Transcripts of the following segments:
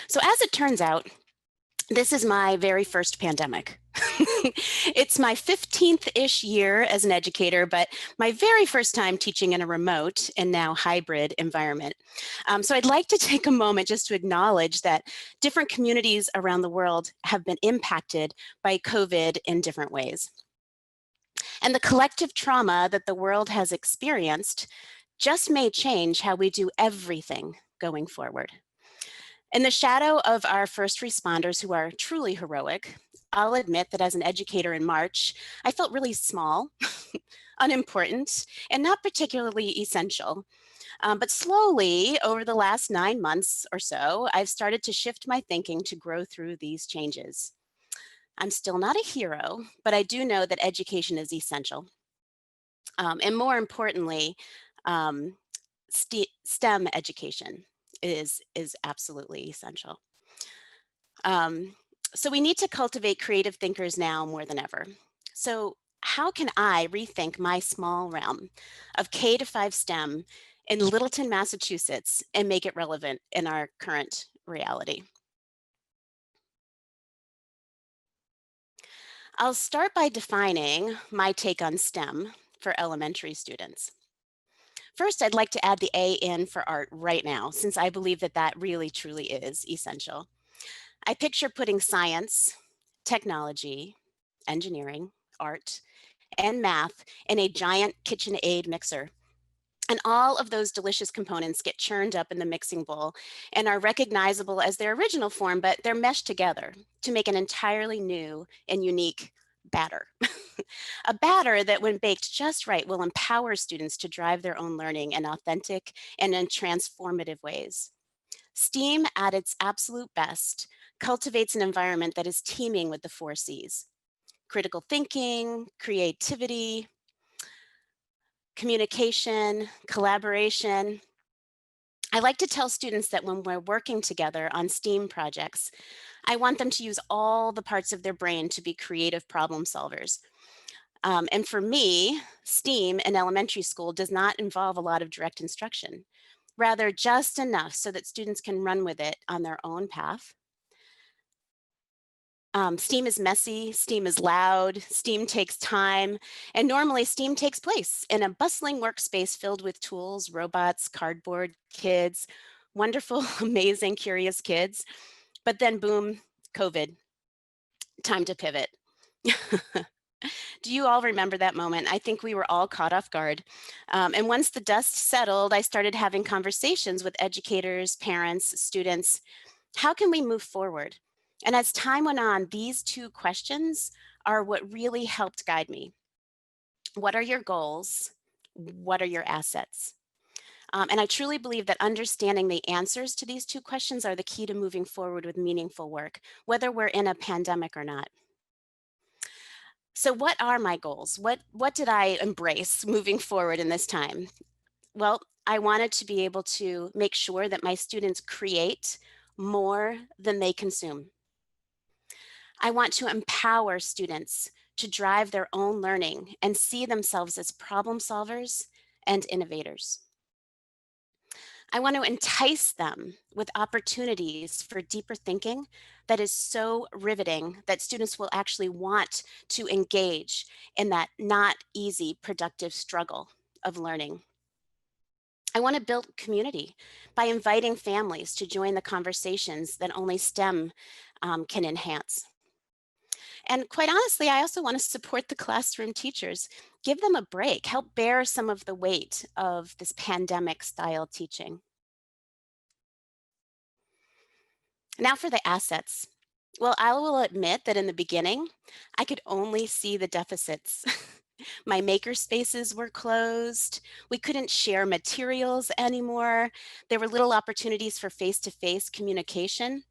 So as it turns out, this is my very first pandemic. It's my 15th-ish year as an educator, but my very first time teaching in a remote and now hybrid environment. So I'd like to take a moment just to acknowledge that different communities around the world have been impacted by COVID in different ways. And the collective trauma that the world has experienced just may change how we do everything going forward. In the shadow of our first responders who are truly heroic, I'll admit that as an educator in March, I felt really small, unimportant, and not particularly essential. But slowly, over the last 9 months or so, I've started to shift my thinking to grow through these changes. I'm still not a hero, but I do know that education is essential. And more importantly, um, STEM education is absolutely essential. So we need to cultivate creative thinkers now more than ever. So how can I rethink my small realm of K to 5 STEM in Littleton, Massachusetts, and make it relevant in our current reality? I'll start by defining my take on STEM for elementary students. First, I'd like to add the A in for art right now, since I believe that that really truly is essential. I picture putting science, technology, engineering, art, and math in a giant KitchenAid mixer. And all of those delicious components get churned up in the mixing bowl and are recognizable as their original form, but they're meshed together to make an entirely new and unique batter. A batter that, when baked just right, will empower students to drive their own learning in authentic and in transformative ways. STEAM, at its absolute best, cultivates an environment that is teeming with the 4 C's: critical thinking, creativity, communication, collaboration. I like to tell students that when we're working together on STEAM projects, I want them to use all the parts of their brain to be creative problem solvers. And for me, STEAM in elementary school does not involve a lot of direct instruction, rather just enough so that students can run with it on their own path. STEAM is messy, STEAM is loud, STEAM takes time, and normally STEAM takes place in a bustling workspace filled with tools, robots, cardboard, kids, wonderful, amazing, curious kids. But then boom, COVID, time to pivot. Do you all remember that moment? I think we were all caught off guard. And once the dust settled, I started having conversations with educators, parents, students. How can we move forward? And as time went on, these 2 questions are what really helped guide me. What are your goals? What are your assets? And I truly believe that understanding the answers to these 2 questions are the key to moving forward with meaningful work, whether we're in a pandemic or not. So what are my goals? What did I embrace moving forward in this time? Well, I wanted to be able to make sure that my students create more than they consume. I want to empower students to drive their own learning and see themselves as problem solvers and innovators. I want to entice them with opportunities for deeper thinking that is so riveting that students will actually want to engage in that not easy, productive struggle of learning. I want to build community by inviting families to join the conversations that only STEM can enhance. And quite honestly, I also want to support the classroom teachers, give them a break, help bear some of the weight of this pandemic style teaching. Now for the assets. Well, I will admit that in the beginning, I could only see the deficits. My maker spaces were closed. We couldn't share materials anymore. There were little opportunities for face-to-face communication.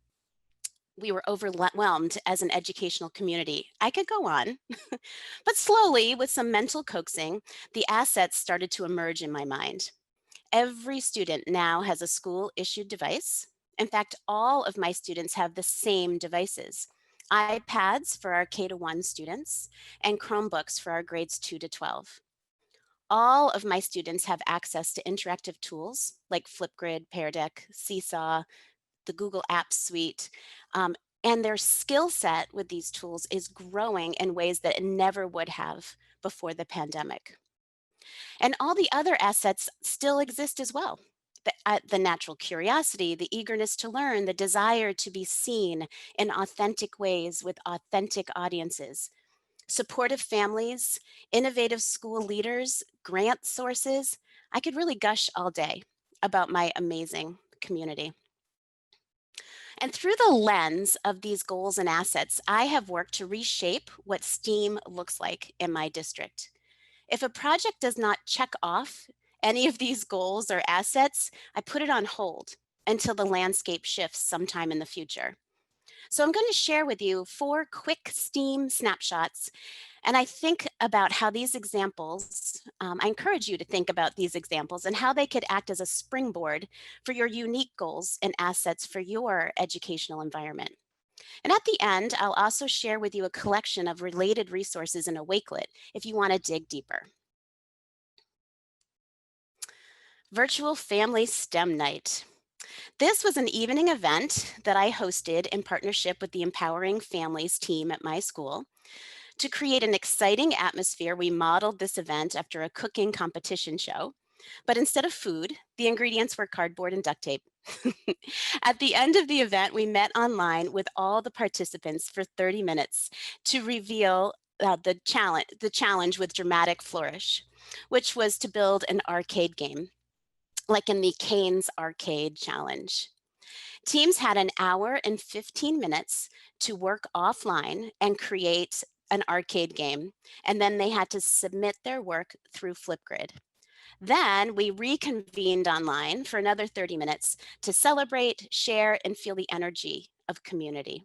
We were overwhelmed as an educational community. I could go on, but slowly, with some mental coaxing, the assets started to emerge in my mind. Every student now has a school-issued device. In fact, all of my students have the same devices: iPads for our K-1 students and Chromebooks for our grades 2 to 12. All of my students have access to interactive tools like Flipgrid, Pear Deck, Seesaw, the Google Apps suite. And their skill set with these tools is growing in ways that it never would have before the pandemic. And all the other assets still exist as well. The natural curiosity, the eagerness to learn, the desire to be seen in authentic ways with authentic audiences, supportive families, innovative school leaders, grant sources. I could really gush all day about my amazing community. And through the lens of these goals and assets, I have worked to reshape what STEAM looks like in my district. If a project does not check off any of these goals or assets, I put it on hold until the landscape shifts sometime in the future. So I'm going to share with you 4 quick STEAM snapshots. And I think about how these examples, I encourage you to think about these examples and how they could act as a springboard for your unique goals and assets for your educational environment. And at the end, I'll also share with you a collection of related resources in a Wakelet if you want to dig deeper. Virtual Family STEM Night. This was an evening event that I hosted in partnership with the Empowering Families team at my school. To create an exciting atmosphere, we modeled this event after a cooking competition show. But instead of food, the ingredients were cardboard and duct tape. At the end of the event, we met online with all the participants for 30 minutes to reveal the challenge with dramatic flourish, which was to build an arcade game, like in the Canes Arcade Challenge. Teams had an hour and 15 minutes to work offline and create an arcade game, and then they had to submit their work through Flipgrid. Then we reconvened online for another 30 minutes to celebrate, share, and feel the energy of community.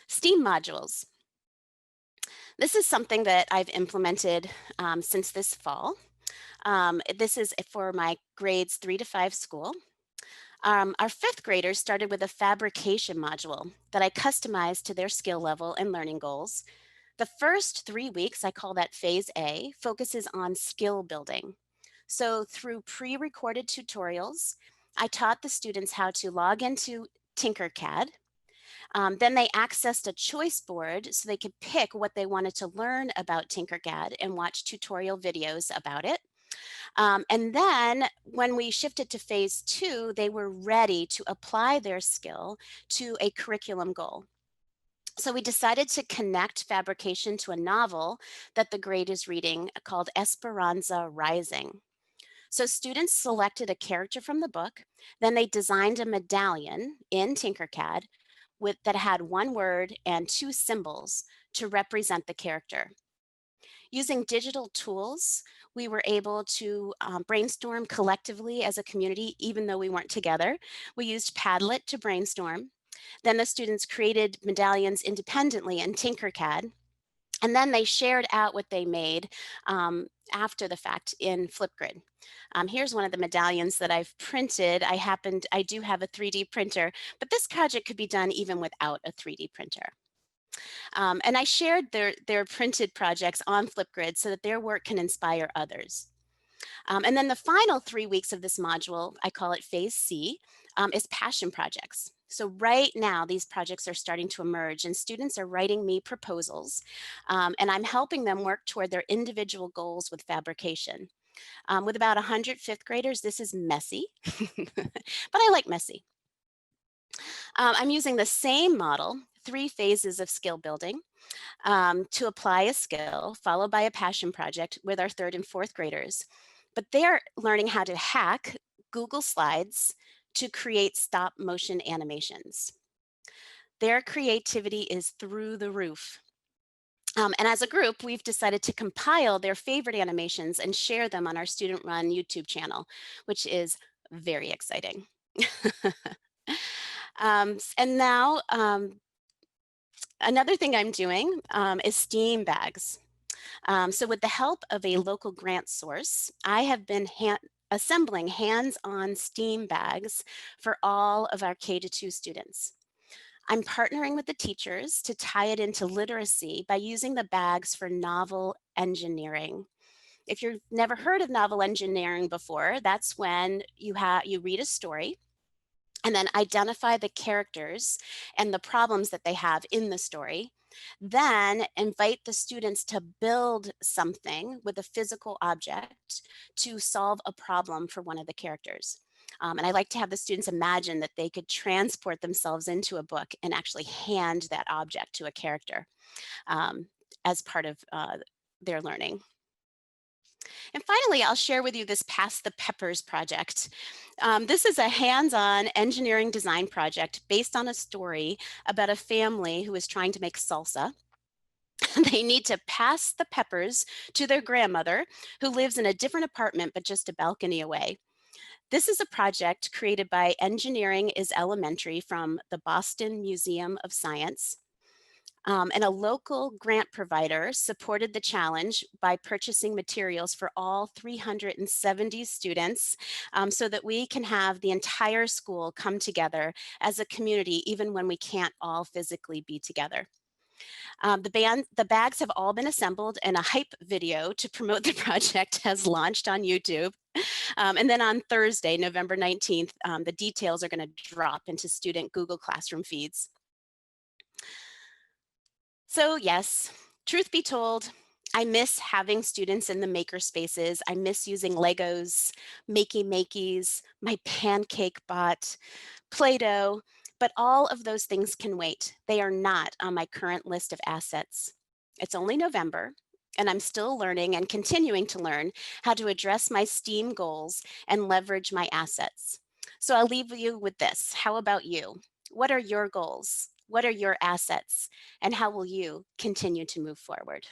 STEAM modules. This is something that I've implemented since this fall. This is for my grades 3 to 5 school. Our 5th graders started with a fabrication module that I customized to their skill level and learning goals. The first 3 weeks, I call that phase A, focuses on skill building. So through pre-recorded tutorials, I taught the students how to log into Tinkercad. Then they accessed a choice board so they could pick what they wanted to learn about Tinkercad and watch tutorial videos about it. And then when we shifted to phase 2, they were ready to apply their skill to a curriculum goal. So we decided to connect fabrication to a novel that the grade is reading called Esperanza Rising. So students selected a character from the book, then they designed a medallion in Tinkercad that had 1 word and 2 symbols to represent the character. Using digital tools, we were able to brainstorm collectively as a community, even though we weren't together. We used Padlet to brainstorm. Then the students created medallions independently in Tinkercad. And then they shared out what they made after the fact in Flipgrid. Here's one of the medallions that I've printed. I do have a 3D printer, but this project could be done even without a 3D printer. And I shared their printed projects on Flipgrid so that their work can inspire others. And then the final 3 weeks of this module, I call it phase C, is passion projects. So right now, these projects are starting to emerge and students are writing me proposals and I'm helping them work toward their individual goals with fabrication. With about 100 5th graders, this is messy, but I like messy. I'm using the same model, 3 phases of skill building, to apply a skill followed by a passion project with our 3rd and 4th graders. But they're learning how to hack Google Slides to create stop motion animations. Their creativity is through the roof. And as a group, we've decided to compile their favorite animations and share them on our student-run YouTube channel, which is very exciting. And now, another thing I'm doing is STEAM bags. So with the help of a local grant source, I have been assembling hands-on STEAM bags for all of our K-2 students. I'm partnering with the teachers to tie it into literacy by using the bags for novel engineering. If you've never heard of novel engineering before, that's when you read a story and then identify the characters and the problems that they have in the story. Then invite the students to build something with a physical object to solve a problem for one of the characters. And I like to have the students imagine that they could transport themselves into a book and actually hand that object to a character as part of their learning. And finally, I'll share with you this Pass the Peppers project. This is a hands-on engineering design project based on a story about a family who is trying to make salsa. They need to pass the peppers to their grandmother, who lives in a different apartment but just a balcony away. This is a project created by Engineering is Elementary from the Boston Museum of Science. And a local grant provider supported the challenge by purchasing materials for all 370 students so that we can have the entire school come together as a community, even when we can't all physically be together. The bags have all been assembled, and a hype video to promote the project has launched on YouTube. And then on Thursday, November 19th, the details are going to drop into student Google Classroom feeds. So yes, truth be told, I miss having students in the maker spaces. I miss using Legos, Makey-Makeys, my pancake bot, Play-Doh, but all of those things can wait. They are not on my current list of assets. It's only November, and I'm still learning and continuing to learn how to address my STEAM goals and leverage my assets. So I'll leave you with this. How about you? What are your goals? What are your assets? And how will you continue to move forward?